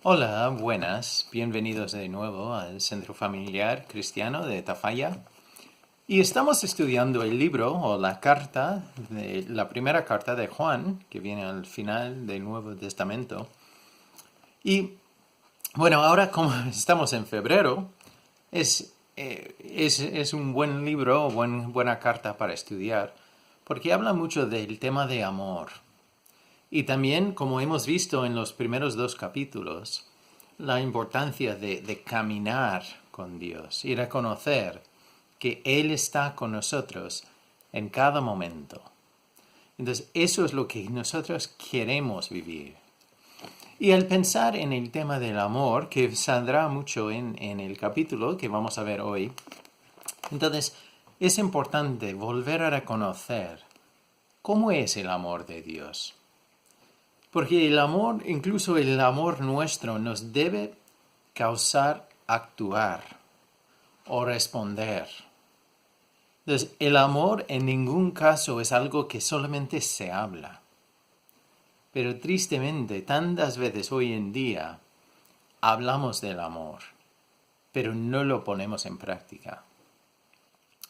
Hola, buenas, bienvenidos de nuevo al Centro Familiar Cristiano de Tafalla. Y estamos estudiando el libro o la carta, la primera carta de Juan, que viene al final del Nuevo Testamento. Y bueno, ahora como estamos en febrero, es un buen libro o buena carta para estudiar, porque habla mucho del tema de amor. Y también, como hemos visto en los primeros dos capítulos, la importancia de caminar con Dios y reconocer que Él está con nosotros en cada momento. Entonces, eso es lo que nosotros queremos vivir. Y al pensar en el tema del amor, que saldrá mucho en el capítulo que vamos a ver hoy, entonces es importante volver a reconocer cómo es el amor de Dios. Porque el amor, incluso el amor nuestro, nos debe causar actuar o responder. Entonces, el amor en ningún caso es algo que solamente se habla. Pero tristemente, tantas veces hoy en día hablamos del amor, pero no lo ponemos en práctica.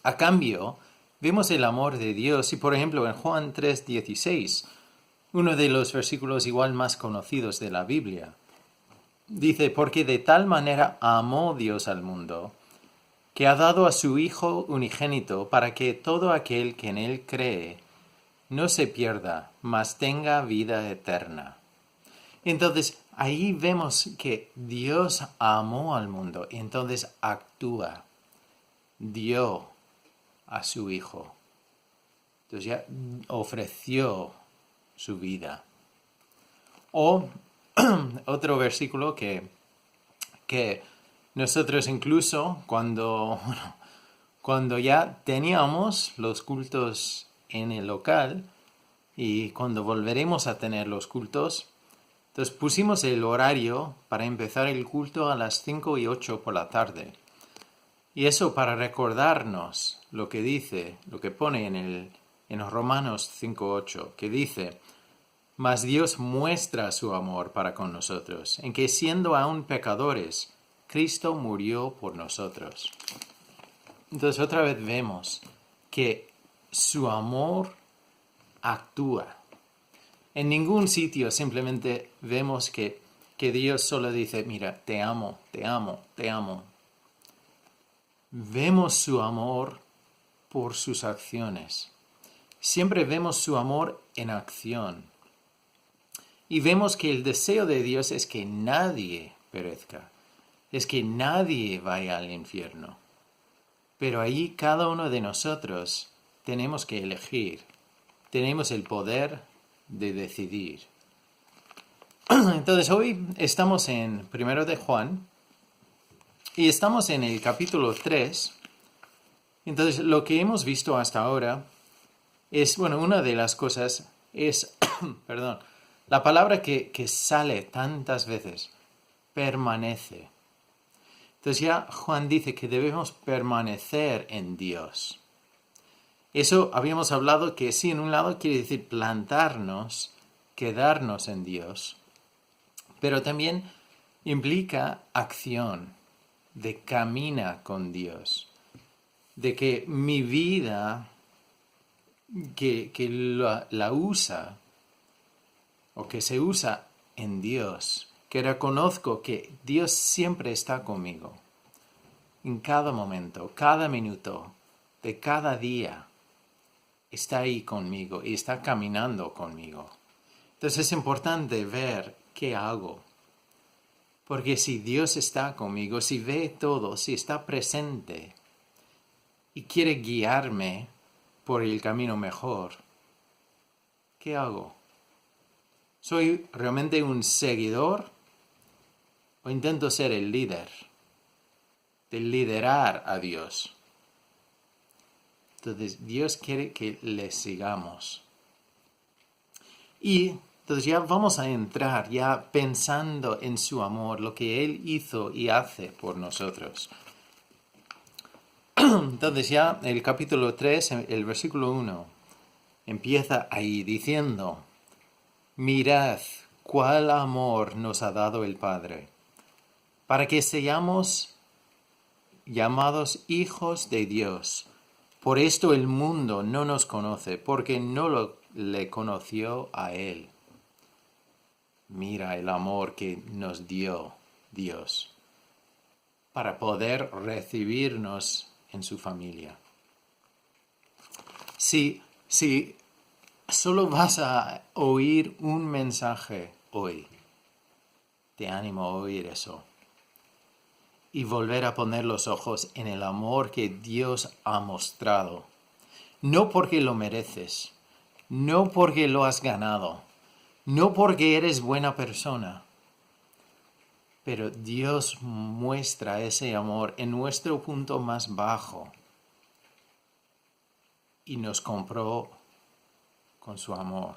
A cambio, vemos el amor de Dios y, por ejemplo, en Juan 3:16, uno de los versículos igual más conocidos de la Biblia, dice, porque de tal manera amó Dios al mundo, que ha dado a su Hijo unigénito para que todo aquel que en Él cree no se pierda, mas tenga vida eterna. Entonces, ahí vemos que Dios amó al mundo, y entonces actúa, dio a su Hijo. Entonces ya ofreció su vida. O otro versículo que nosotros incluso cuando ya teníamos los cultos en el local y cuando volveremos a tener los cultos, entonces pusimos el horario para empezar el culto a las 5 y 8 por la tarde. Y eso para recordarnos lo que dice, lo que pone en Romanos 5:8, que dice, mas Dios muestra su amor para con nosotros, en que siendo aún pecadores, Cristo murió por nosotros. Entonces otra vez vemos que su amor actúa. En ningún sitio simplemente vemos que Dios solo dice, mira, te amo, te amo, te amo. Vemos su amor por sus acciones. Siempre vemos su amor en acción. Y vemos que el deseo de Dios es que nadie perezca, es que nadie vaya al infierno. Pero ahí cada uno de nosotros tenemos que elegir, tenemos el poder de decidir. Entonces hoy estamos en Primero de Juan y estamos en el capítulo 3. Entonces lo que hemos visto hasta ahora es, bueno, una de las cosas es, perdón, la palabra que sale tantas veces, permanece. Entonces ya Juan dice que debemos permanecer en Dios. Eso habíamos hablado que sí, en un lado quiere decir plantarnos, quedarnos en Dios, pero también implica acción, de camina con Dios, de que mi vida que la usa o que se usa en Dios, que reconozco que Dios siempre está conmigo, en cada momento, cada minuto, de cada día, está ahí conmigo y está caminando conmigo. Entonces es importante ver qué hago, porque si Dios está conmigo, si ve todo, si está presente y quiere guiarme por el camino mejor, ¿qué hago? ¿Soy realmente un seguidor o intento ser el líder? De liderar a Dios. Entonces Dios quiere que le sigamos. Y entonces ya vamos a entrar ya pensando en su amor, lo que Él hizo y hace por nosotros. Entonces ya el capítulo 3, el versículo 1, empieza ahí diciendo, mirad cuál amor nos ha dado el Padre, para que seamos llamados hijos de Dios. Por esto el mundo no nos conoce, porque no le conoció a Él. Mira el amor que nos dio Dios para poder recibirnos en su familia. Si solo vas a oír un mensaje hoy, te animo a oír eso y volver a poner los ojos en el amor que Dios ha mostrado. No porque lo mereces, no porque lo has ganado, no porque eres buena persona, pero Dios muestra ese amor en nuestro punto más bajo y nos compró con su amor,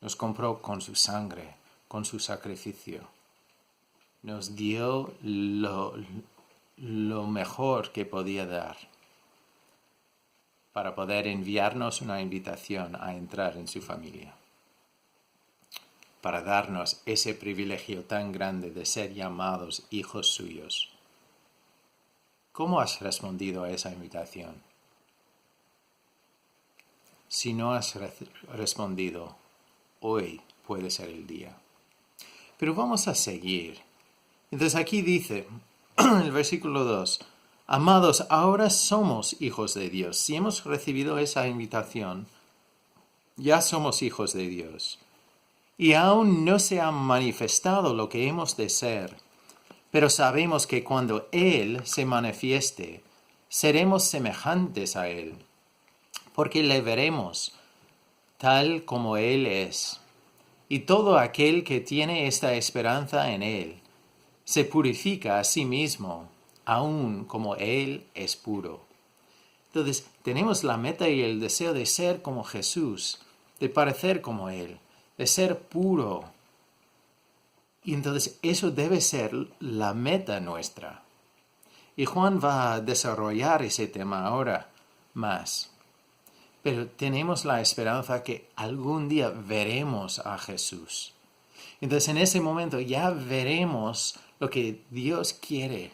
nos compró con su sangre, con su sacrificio. Nos dio lo mejor que podía dar para poder enviarnos una invitación a entrar en su familia, para darnos ese privilegio tan grande de ser llamados hijos suyos. ¿Cómo has respondido a esa invitación? Si no has respondido, hoy puede ser el día. Pero vamos a seguir. Entonces aquí dice, en el versículo 2, amados, ahora somos hijos de Dios. Si hemos recibido esa invitación, ya somos hijos de Dios. Y aún no se ha manifestado lo que hemos de ser, pero sabemos que cuando Él se manifieste, seremos semejantes a Él, porque le veremos tal como Él es. Y todo aquel que tiene esta esperanza en Él, se purifica a sí mismo, aun como Él es puro. Entonces, tenemos la meta y el deseo de ser como Jesús, de parecer como Él, de ser puro. Y entonces eso debe ser la meta nuestra. Y Juan va a desarrollar ese tema ahora más. Pero tenemos la esperanza que algún día veremos a Jesús. Entonces en ese momento ya veremos lo que Dios quiere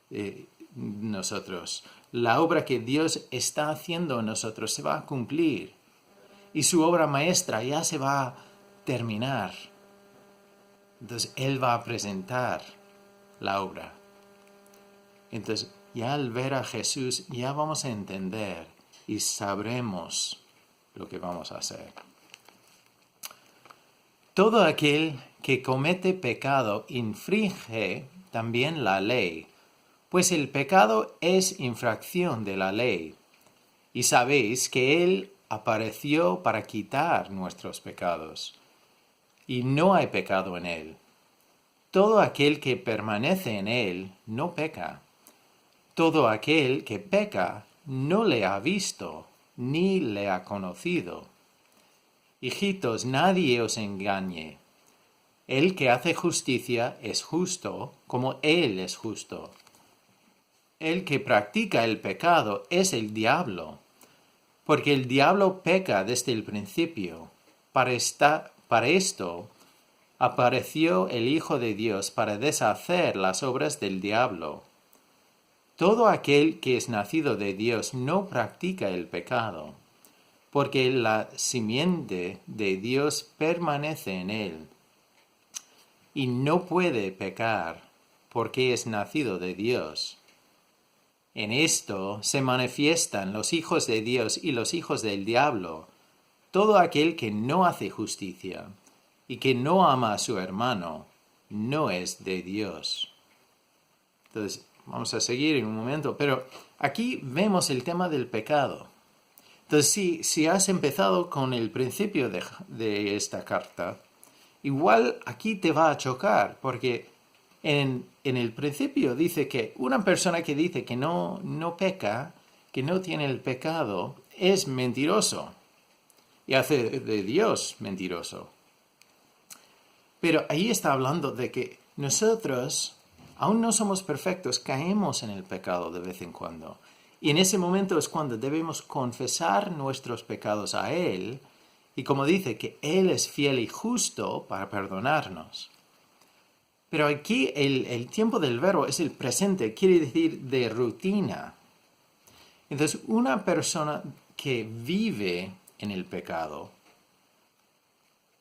de nosotros. La obra que Dios está haciendo en nosotros se va a cumplir. Y su obra maestra ya se va a terminar. Entonces Él va a presentar la obra. Entonces ya al ver a Jesús ya vamos a entender y sabremos lo que vamos a hacer. Todo aquel que comete pecado infringe también la ley, pues el pecado es infracción de la ley. Y sabéis que Él apareció para quitar nuestros pecados, y no hay pecado en Él. Todo aquel que permanece en Él no peca. Todo aquel que peca no le ha visto, ni le ha conocido. Hijitos, nadie os engañe. El que hace justicia es justo, como Él es justo. El que practica el pecado es el diablo, porque el diablo peca desde el principio. Para esto apareció el Hijo de Dios, para deshacer las obras del diablo. Todo aquel que es nacido de Dios no practica el pecado, porque la simiente de Dios permanece en él, y no puede pecar, porque es nacido de Dios. En esto se manifiestan los hijos de Dios y los hijos del diablo. Todo aquel que no hace justicia y que no ama a su hermano, no es de Dios. Entonces, vamos a seguir en un momento, pero aquí vemos el tema del pecado. Entonces, si has empezado con el principio de esta carta, igual aquí te va a chocar, porque en el principio dice que una persona que dice que no peca, que no tiene el pecado, es mentiroso y hace de Dios mentiroso. Pero ahí está hablando de que nosotros, aún no somos perfectos, caemos en el pecado de vez en cuando. Y en ese momento es cuando debemos confesar nuestros pecados a Él Y como dice que Él es fiel y justo para perdonarnos. Pero aquí el tiempo del verbo es el presente, quiere decir de rutina. Entonces, una persona que vive en el pecado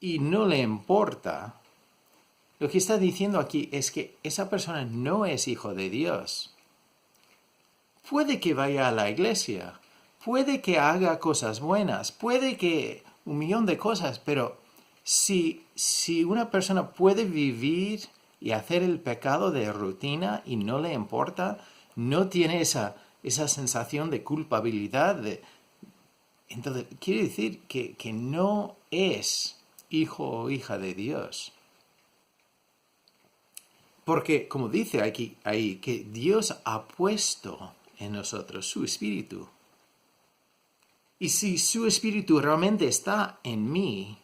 y no le importa, lo que está diciendo aquí es que esa persona no es hijo de Dios. Puede que vaya a la iglesia, puede que haga cosas buenas, puede que un millón de cosas, pero si una persona puede vivir y hacer el pecado de rutina y no le importa, no tiene esa sensación de culpabilidad, entonces quiere decir que no es hijo o hija de Dios. Porque, como dice aquí, ahí, que Dios ha puesto en nosotros su espíritu. Y si su espíritu realmente está en mí,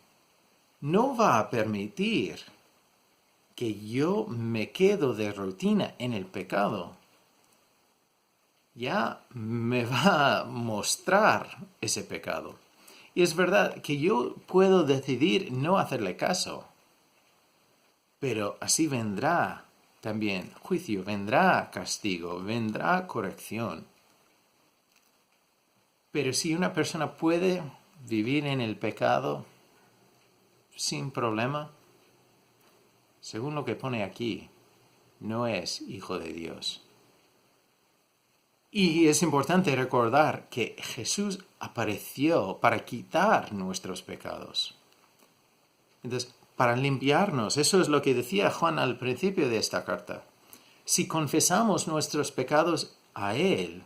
no va a permitir que yo me quedo de rutina en el pecado. Ya me va a mostrar ese pecado. Y es verdad que yo puedo decidir no hacerle caso. Pero así vendrá también juicio, vendrá castigo, vendrá corrección. Pero si una persona puede vivir en el pecado sin problema, según lo que pone aquí, no es hijo de Dios. Y es importante recordar que Jesús apareció para quitar nuestros pecados. Entonces, para limpiarnos, eso es lo que decía Juan al principio de esta carta. Si confesamos nuestros pecados a Él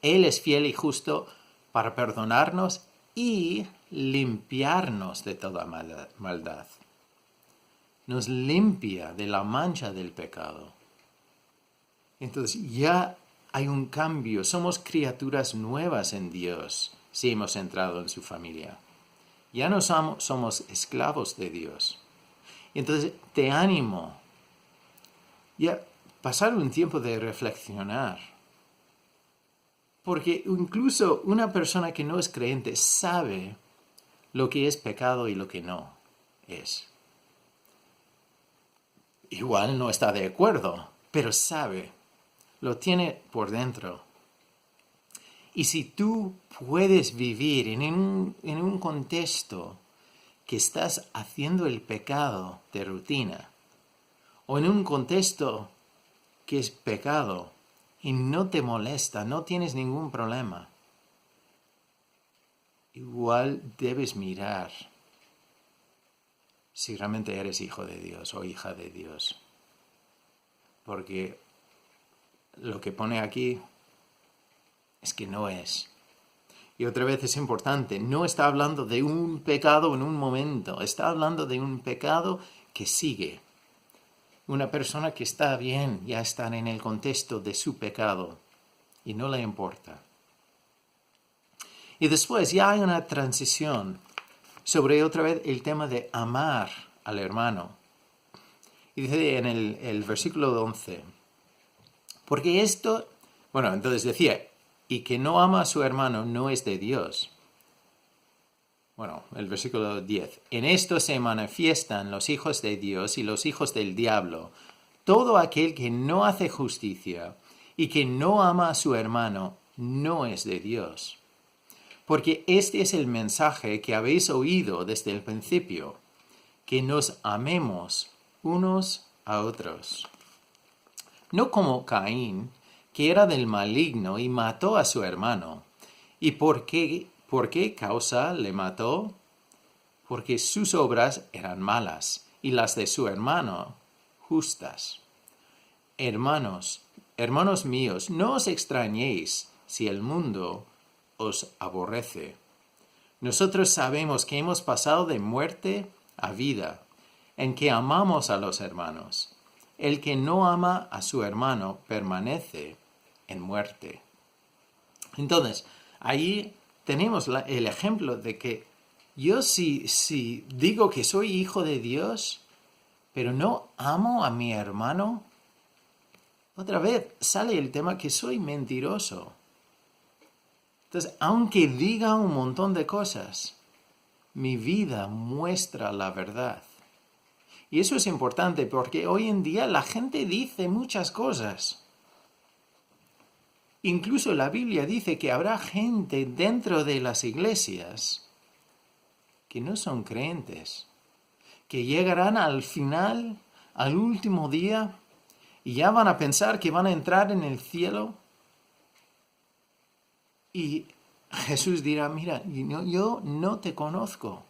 es fiel y justo para perdonarnos y limpiarnos de toda maldad. Nos limpia de la mancha del pecado. Entonces ya hay un cambio. Somos criaturas nuevas en Dios si hemos entrado en su familia. Ya no somos esclavos de Dios. Entonces te animo ya pasar un tiempo de reflexionar. Porque incluso una persona que no es creyente sabe lo que es pecado y lo que no es. Igual no está de acuerdo, pero sabe, lo tiene por dentro. Y si tú puedes vivir en un contexto que estás haciendo el pecado de rutina, o en un contexto que es pecado y no te molesta, no tienes ningún problema, igual debes mirar si realmente eres hijo de Dios o hija de Dios. Porque lo que pone aquí es que no es. Y otra vez es importante, no está hablando de un pecado en un momento, está hablando de un pecado que sigue. Una persona que está bien, ya está en el contexto de su pecado y no le importa. Y después ya hay una transición sobre otra vez el tema de amar al hermano. Y dice en el versículo 11, porque esto, bueno, entonces decía, y que no ama a su hermano no es de Dios. Bueno, el versículo 10. En esto se manifiestan los hijos de Dios y los hijos del diablo. Todo aquel que no hace justicia y que no ama a su hermano no es de Dios. Porque este es el mensaje que habéis oído desde el principio, que nos amemos unos a otros. No como Caín, que era del maligno y mató a su hermano. ¿Y por qué causa le mató? Porque sus obras eran malas y las de su hermano justas. Hermanos míos, no os extrañéis si el mundo os aborrece. Nosotros sabemos que hemos pasado de muerte a vida, en que amamos a los hermanos. El que no ama a su hermano permanece en muerte. Entonces, ahí tenemos el ejemplo de que yo si digo que soy hijo de Dios, pero no amo a mi hermano, otra vez sale el tema que soy mentiroso. Entonces, aunque diga un montón de cosas, Mi vida muestra la verdad. Y eso es importante porque hoy en día la gente dice muchas cosas. Incluso la Biblia dice que habrá gente dentro de las iglesias que no son creyentes, que llegarán al final, al último día, y ya van a pensar que van a entrar en el cielo. Y Jesús dirá, mira, yo no te conozco.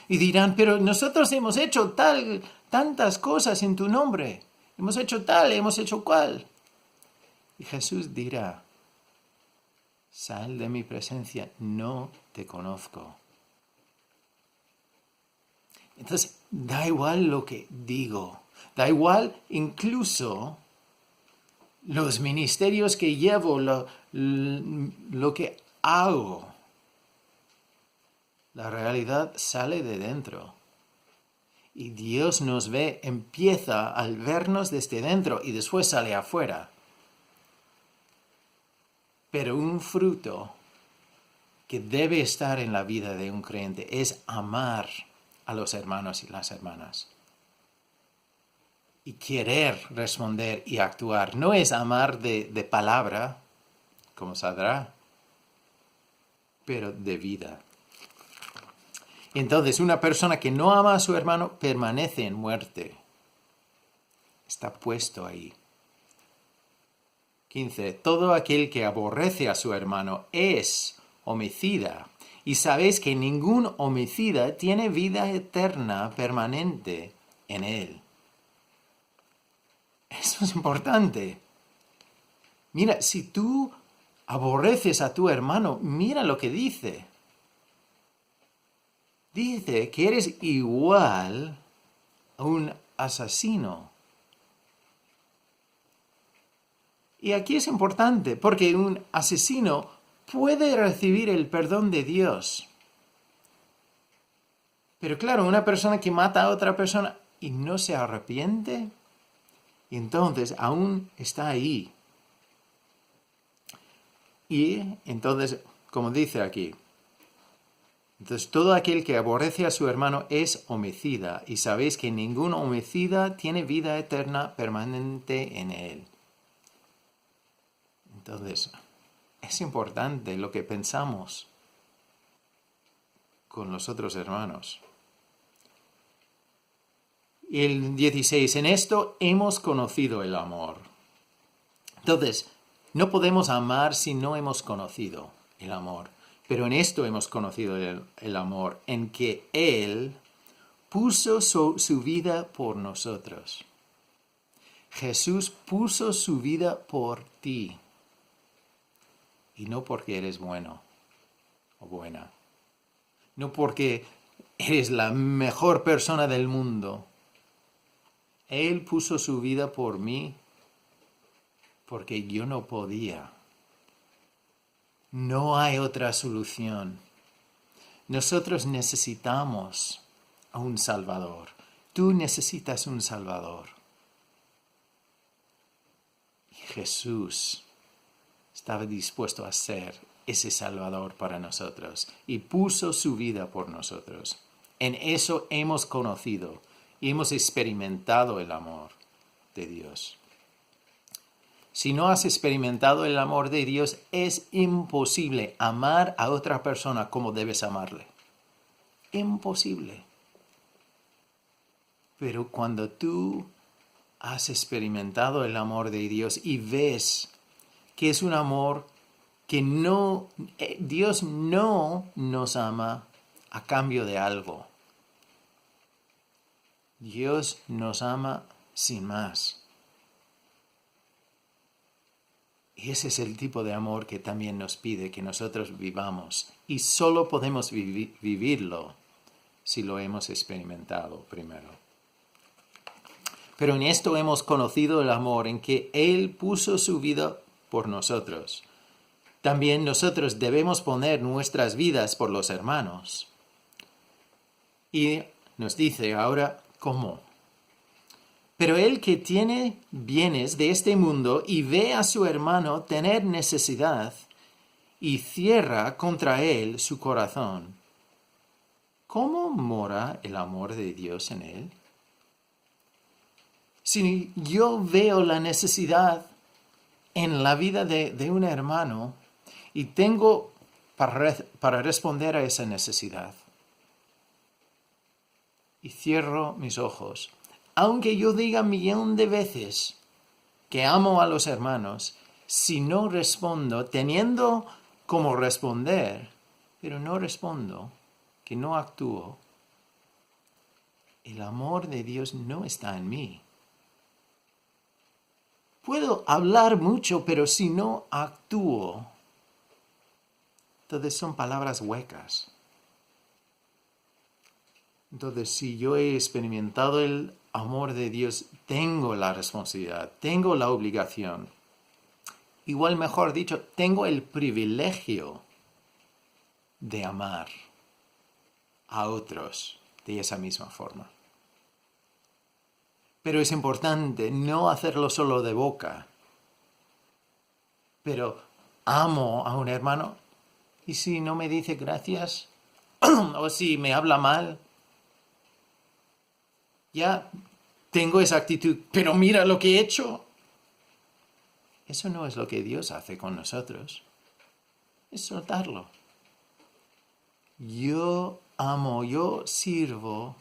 Y dirán, pero nosotros hemos hecho tantas cosas en tu nombre. Hemos hecho tal, hemos hecho cual. Y Jesús dirá, sal de mi presencia, no te conozco. Entonces, da igual lo que digo, da igual incluso los ministerios que llevo, lo que hago. La realidad sale de dentro. Y Dios nos ve, empieza al vernos desde dentro y después sale afuera. Pero un fruto que debe estar en la vida de un creyente es amar a los hermanos y las hermanas. Y querer responder y actuar. No es amar de palabra, como saldrá, pero de vida. Entonces, una persona que no ama a su hermano permanece en muerte. Está puesto ahí. 15. Todo aquel que aborrece a su hermano es homicida. Y sabéis que ningún homicida tiene vida eterna permanente en él. Eso es importante. Mira, si tú aborreces a tu hermano, mira lo que dice. Dice que eres igual a un asesino. Y aquí es importante, porque un asesino puede recibir el perdón de Dios. Pero claro, una persona que mata a otra persona y no se arrepiente, y entonces aún está ahí. Y entonces, como dice aquí, entonces todo aquel que aborrece a su hermano es homicida, y sabéis que ningún homicida tiene vida eterna permanente en él. Entonces, es importante lo que pensamos con los otros hermanos. Y el 16, en esto hemos conocido el amor. Entonces, no podemos amar si no hemos conocido el amor. Pero en esto hemos conocido el amor, en que Él puso su vida por nosotros. Jesús puso su vida por ti. Y no porque eres bueno o buena. No porque eres la mejor persona del mundo. Él puso su vida por mí porque yo no podía. No hay otra solución. Nosotros necesitamos a un Salvador. Tú necesitas un Salvador. Y Jesús estaba dispuesto a ser ese Salvador para nosotros y puso su vida por nosotros. En eso hemos conocido y hemos experimentado el amor de Dios. Si no has experimentado el amor de Dios, es imposible amar a otra persona como debes amarle. Imposible. Pero cuando tú has experimentado el amor de Dios y ves que es un amor que Dios no nos ama a cambio de algo. Dios nos ama sin más. Y ese es el tipo de amor que también nos pide que nosotros vivamos. Y solo podemos vivirlo si lo hemos experimentado primero. Pero en esto hemos conocido el amor en que Él puso su vida por nosotros. También nosotros debemos poner nuestras vidas por los hermanos. Y nos dice ahora cómo. Pero el que tiene bienes de este mundo y ve a su hermano tener necesidad y cierra contra él su corazón, ¿cómo mora el amor de Dios en él? Si yo veo la necesidad en la vida de un hermano y tengo para responder a esa necesidad, y cierro mis ojos, aunque yo diga 1,000,000 de veces que amo a los hermanos, si no respondo, teniendo como responder, pero no respondo, que no actúo, el amor de Dios no está en mí. Puedo hablar mucho, pero si no actúo, entonces son palabras huecas. Entonces, si yo he experimentado el amor de Dios, tengo la responsabilidad, tengo la obligación. Igual, mejor dicho, tengo el privilegio de amar a otros de esa misma forma. Pero es importante no hacerlo solo de boca. Pero amo a un hermano y si no me dice gracias o si me habla mal, ya tengo esa actitud. Pero mira lo que he hecho. Eso no es lo que Dios hace con nosotros. Es soltarlo. Yo amo, yo sirvo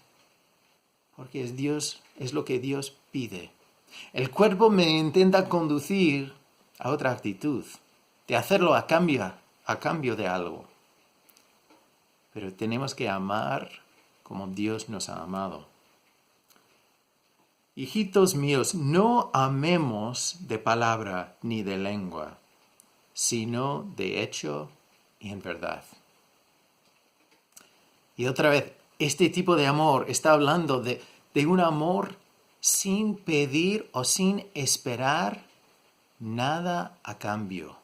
porque es lo que Dios pide. El cuerpo me intenta conducir a otra actitud, de hacerlo a cambio de algo. Pero tenemos que amar como Dios nos ha amado. Hijitos míos, no amemos de palabra ni de lengua, sino de hecho y en verdad. Y otra vez, este tipo de amor está hablando de un amor sin pedir o sin esperar nada a cambio.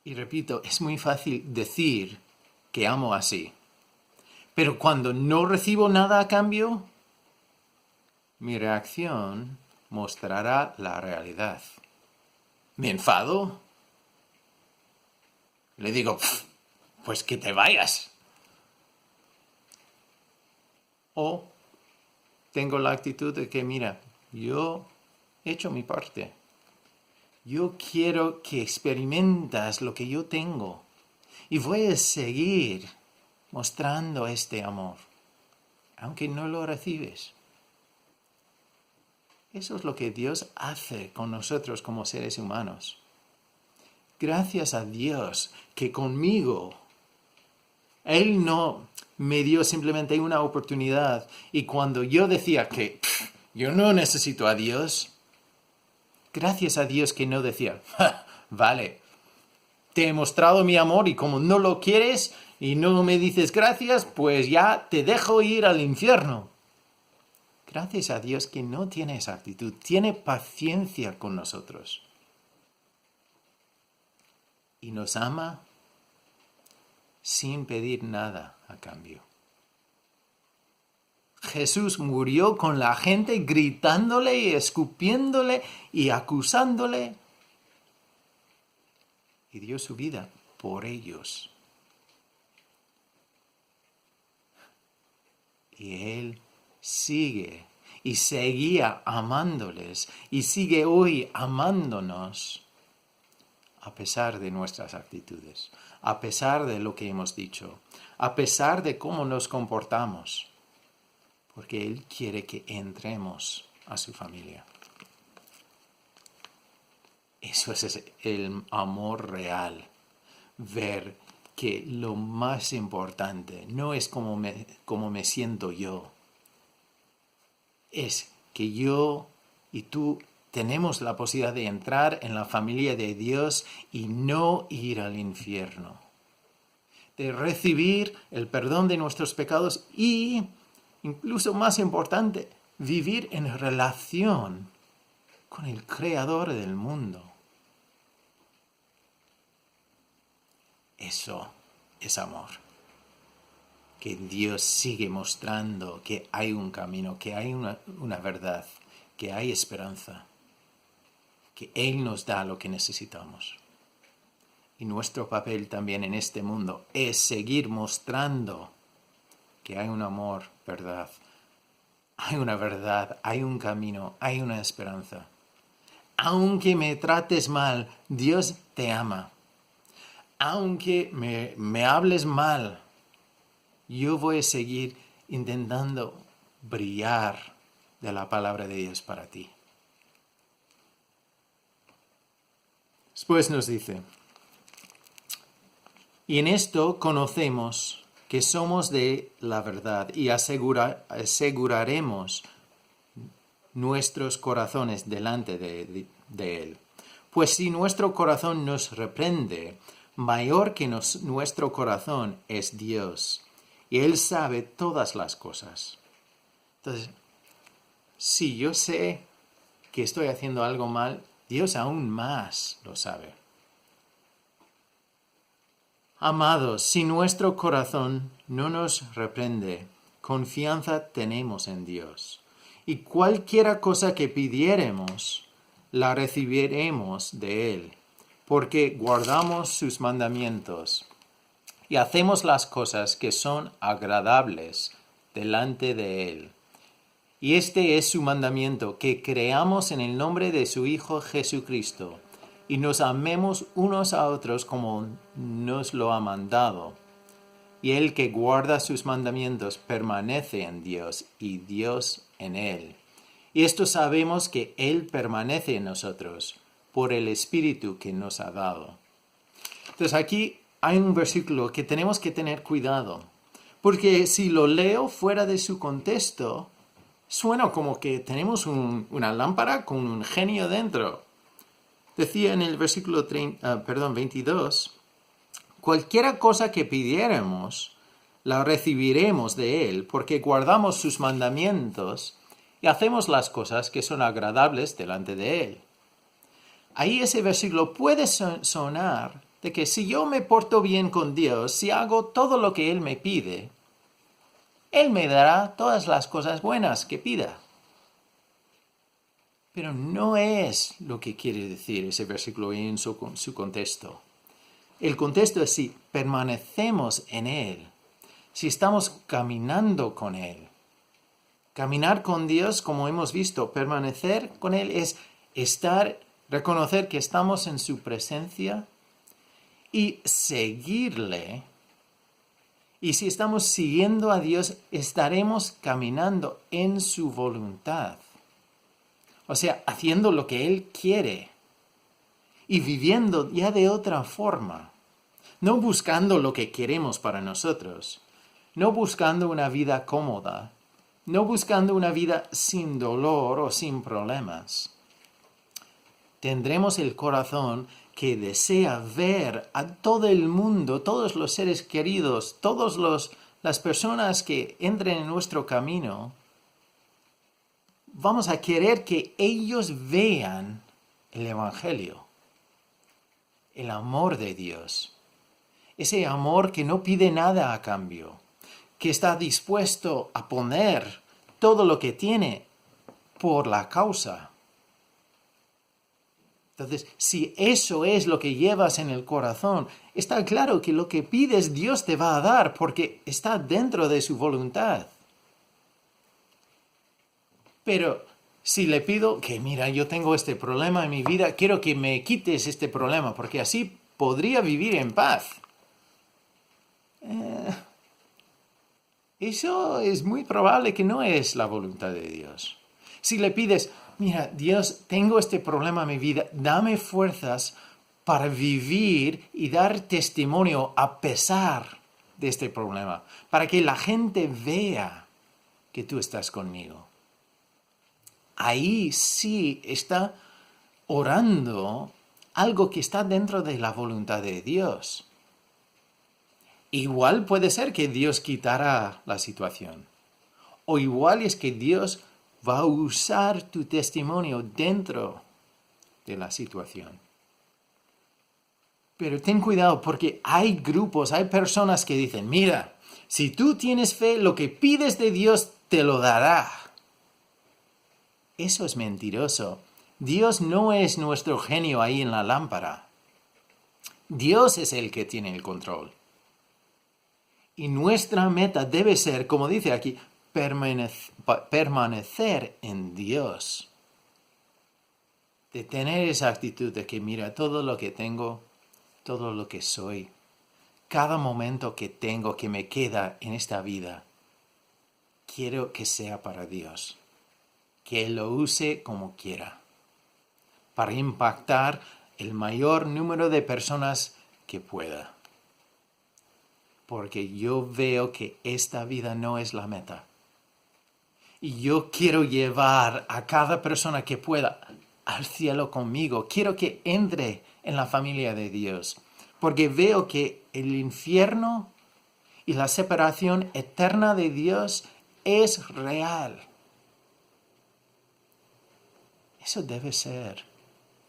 Y repito, es muy fácil decir que amo así. Pero cuando no recibo nada a cambio, mi reacción mostrará la realidad. ¿Me enfado? Le digo, pues que te vayas. O tengo la actitud de que, mira, yo he hecho mi parte. Yo quiero que experimentas lo que yo tengo. Y voy a seguir mostrando este amor, aunque no lo recibes. Eso es lo que Dios hace con nosotros como seres humanos. Gracias a Dios que conmigo, Él no me dio simplemente una oportunidad y cuando yo decía que yo no necesito a Dios, gracias a Dios que no decía, vale, te he mostrado mi amor y como no lo quieres y no me dices gracias, pues ya te dejo ir al infierno. Gracias a Dios que no tiene esa actitud, tiene paciencia con nosotros. Y nos ama sin pedir nada a cambio. Jesús murió con la gente gritándole y escupiéndole y acusándole. Y dio su vida por ellos. Y Él sigue y seguía amándoles y sigue hoy amándonos a pesar de nuestras actitudes, a pesar de lo que hemos dicho, a pesar de cómo nos comportamos, porque Él quiere que entremos a su familia. Eso es el amor real, ver que lo más importante no es cómo me siento yo, es que yo y tú tenemos la posibilidad de entrar en la familia de Dios y no ir al infierno, de recibir el perdón de nuestros pecados y, incluso más importante, vivir en relación con el Creador del mundo. Eso es amor. Que Dios sigue mostrando que hay un camino, que hay una verdad, que hay esperanza, que Él nos da lo que necesitamos. Y nuestro papel también en este mundo es seguir mostrando que hay un amor, verdad. Hay una verdad, hay un camino, hay una esperanza. Aunque me trates mal, Dios te ama. Aunque me hables mal, yo voy a seguir intentando brillar de la palabra de Dios para ti. Después nos dice, y en esto conocemos que somos de la verdad y aseguraremos nuestros corazones delante de Él. Pues si nuestro corazón nos reprende, mayor que nuestro corazón es Dios, y Él sabe todas las cosas. Entonces, si yo sé que estoy haciendo algo mal, Dios aún más lo sabe. Amados, si nuestro corazón no nos reprende, confianza tenemos en Dios. Y cualquiera cosa que pidiéremos, la recibiremos de Él, porque guardamos sus mandamientos y hacemos las cosas que son agradables delante de Él. Y este es su mandamiento, que creamos en el nombre de su Hijo Jesucristo, y nos amemos unos a otros como nos lo ha mandado. Y el que guarda sus mandamientos permanece en Dios, y Dios en él. Y esto sabemos que Él permanece en nosotros, por el Espíritu que nos ha dado. Entonces aquí hay un versículo que tenemos que tener cuidado, porque si lo leo fuera de su contexto, suena como que tenemos una lámpara con un genio dentro. Decía en el versículo 22, cualquiera cosa que pidiéramos, la recibiremos de Él, porque guardamos sus mandamientos y hacemos las cosas que son agradables delante de Él. Ahí ese versículo puede sonar de que si yo me porto bien con Dios, si hago todo lo que Él me pide, Él me dará todas las cosas buenas que pida. Pero no es lo que quiere decir ese versículo en su contexto. El contexto es si permanecemos en Él, si estamos caminando con Él. Caminar con Dios, como hemos visto, permanecer con Él es reconocer que estamos en su presencia y seguirle. Y si estamos siguiendo a Dios, estaremos caminando en su voluntad. O sea, haciendo lo que Él quiere y viviendo ya de otra forma. No buscando lo que queremos para nosotros, no buscando una vida cómoda, no buscando una vida sin dolor o sin problemas. Tendremos el corazón que desea ver a todo el mundo, todos los seres queridos, todas las personas que entren en nuestro camino. Vamos a querer que ellos vean el Evangelio, el amor de Dios. Ese amor que no pide nada a cambio, que está dispuesto a poner todo lo que tiene por la causa. Entonces, si eso es lo que llevas en el corazón, está claro que lo que pides Dios te va a dar porque está dentro de su voluntad. Pero si le pido que, mira, yo tengo este problema en mi vida, quiero que me quites este problema porque así podría vivir en paz. Eso es muy probable que no es la voluntad de Dios. Si le pides, mira, Dios, tengo este problema en mi vida, dame fuerzas para vivir y dar testimonio a pesar de este problema, para que la gente vea que tú estás conmigo. Ahí sí está orando algo que está dentro de la voluntad de Dios. Igual puede ser que Dios quitará la situación. O igual es que Dios va a usar tu testimonio dentro de la situación. Pero ten cuidado porque hay grupos, hay personas que dicen, mira, si tú tienes fe, lo que pides de Dios te lo dará. Eso es mentiroso. Dios no es nuestro genio ahí en la lámpara. Dios es el que tiene el control. Y nuestra meta debe ser, como dice aquí, permanecer en Dios. De tener esa actitud de que mira todo lo que tengo, todo lo que soy, cada momento que tengo que me queda en esta vida, quiero que sea para Dios. Que Él lo use como quiera. Para impactar el mayor número de personas que pueda. Porque yo veo que esta vida no es la meta. Y yo quiero llevar a cada persona que pueda al cielo conmigo. Quiero que entre en la familia de Dios. Porque veo que el infierno y la separación eterna de Dios es real. Eso debe ser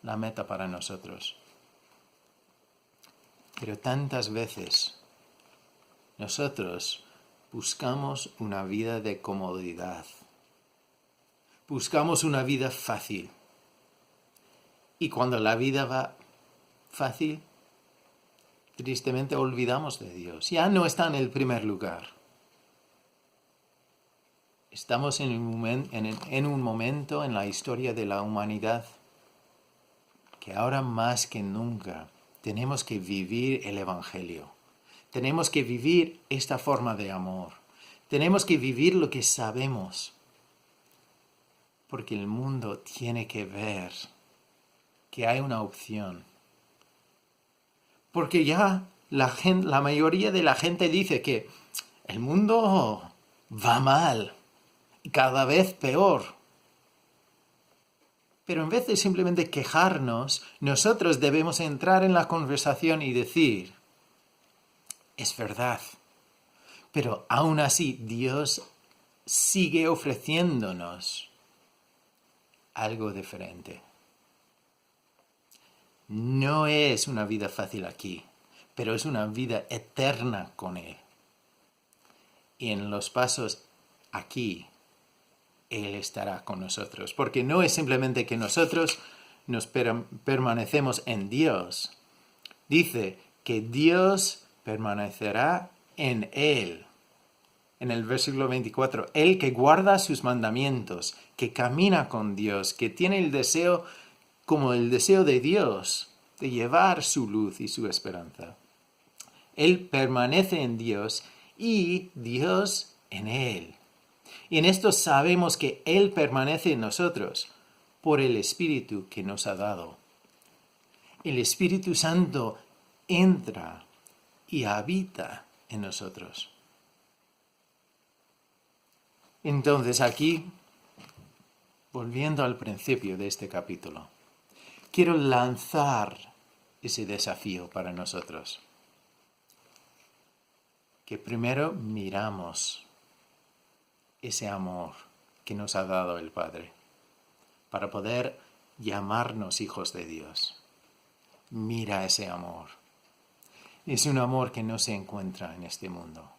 la meta para nosotros. Pero tantas veces nosotros buscamos una vida de comodidad. Buscamos una vida fácil. Y cuando la vida va fácil, tristemente olvidamos de Dios. Ya no está en el primer lugar. Estamos en un momento en la historia de la humanidad que ahora más que nunca tenemos que vivir el Evangelio. Tenemos que vivir esta forma de amor. Tenemos que vivir lo que sabemos. Porque el mundo tiene que ver que hay una opción. Porque ya la mayoría de la gente dice que el mundo va mal y cada vez peor. Pero en vez de simplemente quejarnos, nosotros debemos entrar en la conversación y decir, es verdad, pero aún así Dios sigue ofreciéndonos algo diferente. No es una vida fácil aquí, pero es una vida eterna con Él. Y en los pasos aquí, Él estará con nosotros. Porque no es simplemente que nosotros nos permanecemos en Dios. Dice que Dios permanecerá en Él. En el versículo 24, el que guarda sus mandamientos, que camina con Dios, que tiene el deseo como el deseo de Dios, de llevar su luz y su esperanza. Él permanece en Dios y Dios en Él. Y en esto sabemos que Él permanece en nosotros por el Espíritu que nos ha dado. El Espíritu Santo entra y habita en nosotros. Entonces aquí, volviendo al principio de este capítulo, quiero lanzar ese desafío para nosotros. Que primero miramos ese amor que nos ha dado el Padre para poder llamarnos hijos de Dios. Mira ese amor. Es un amor que no se encuentra en este mundo.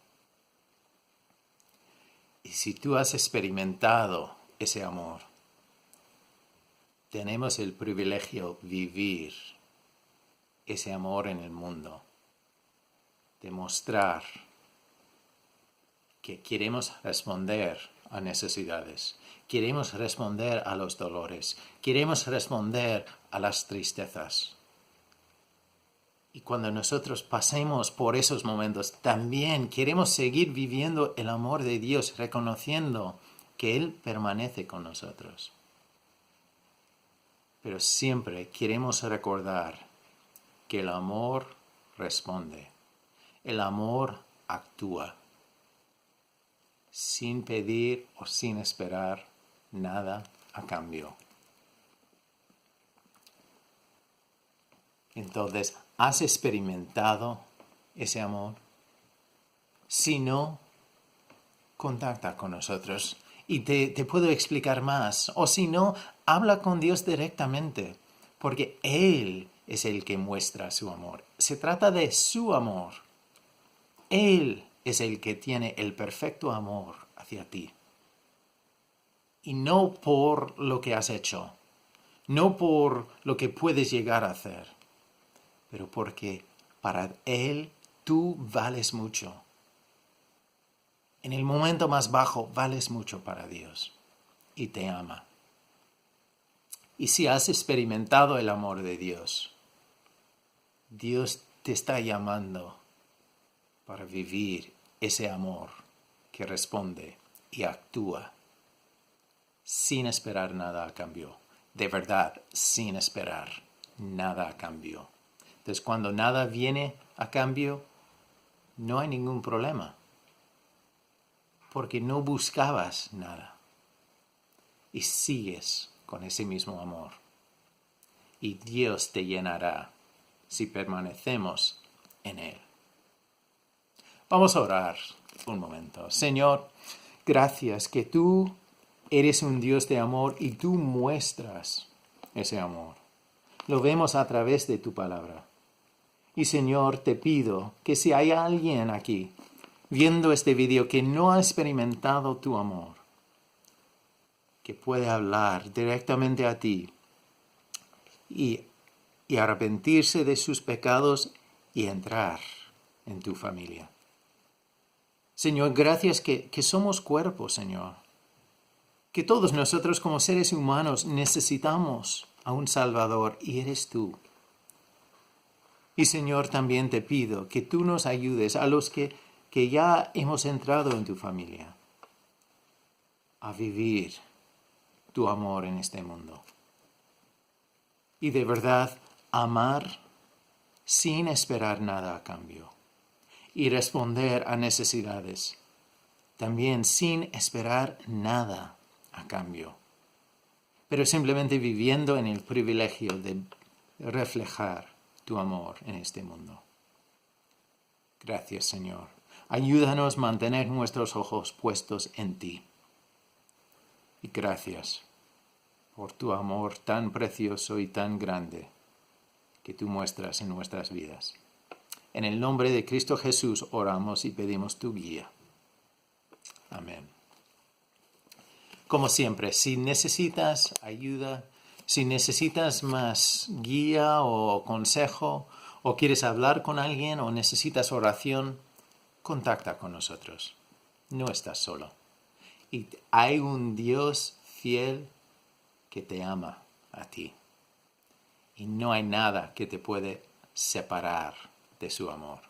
Y si tú has experimentado ese amor, tenemos el privilegio de vivir ese amor en el mundo, demostrar que queremos responder a necesidades, queremos responder a los dolores, queremos responder a las tristezas. Y cuando nosotros pasemos por esos momentos, también queremos seguir viviendo el amor de Dios, reconociendo que Él permanece con nosotros. Pero siempre queremos recordar que el amor responde, el amor actúa, sin pedir o sin esperar nada a cambio. Entonces, ¿has experimentado ese amor? Si no, contacta con nosotros y te puedo explicar más. O si no, habla con Dios directamente, porque Él es el que muestra su amor. Se trata de su amor. Él es el que tiene el perfecto amor hacia ti. Y no por lo que has hecho, no por lo que puedes llegar a hacer, pero porque para Él tú vales mucho. En el momento más bajo vales mucho para Dios y te ama. Y si has experimentado el amor de Dios, Dios te está llamando para vivir ese amor que responde y actúa sin esperar nada a cambio. De verdad, sin esperar nada a cambio. Entonces, cuando nada viene a cambio, no hay ningún problema, porque no buscabas nada y sigues con ese mismo amor. Y Dios te llenará si permanecemos en Él. Vamos a orar un momento. Señor, gracias que tú eres un Dios de amor y tú muestras ese amor. Lo vemos a través de tu palabra. Y Señor, te pido que si hay alguien aquí viendo este video que no ha experimentado tu amor, que puede hablar directamente a ti y arrepentirse de sus pecados y entrar en tu familia. Señor, gracias que somos cuerpos, Señor. Que todos nosotros como seres humanos necesitamos a un Salvador y eres tú. Y Señor, también te pido que tú nos ayudes a los que ya hemos entrado en tu familia a vivir tu amor en este mundo. Y de verdad amar sin esperar nada a cambio. Y responder a necesidades también sin esperar nada a cambio. Pero simplemente viviendo en el privilegio de reflejar tu amor en este mundo. Gracias, Señor. Ayúdanos a mantener nuestros ojos puestos en ti. Y gracias por tu amor tan precioso y tan grande que tú muestras en nuestras vidas. En el nombre de Cristo Jesús oramos y pedimos tu guía. Amén. Como siempre, si necesitas ayuda, si necesitas más guía o consejo, o quieres hablar con alguien o necesitas oración, contacta con nosotros. No estás solo. Y hay un Dios fiel que te ama a ti. Y no hay nada que te puede separar de su amor.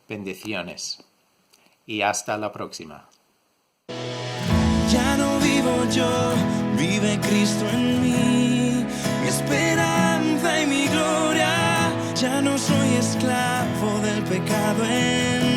Bendiciones. Y hasta la próxima. Ya no vivo yo, vive Cristo en mí, mi esperanza y mi gloria. Ya no soy esclavo del pecado en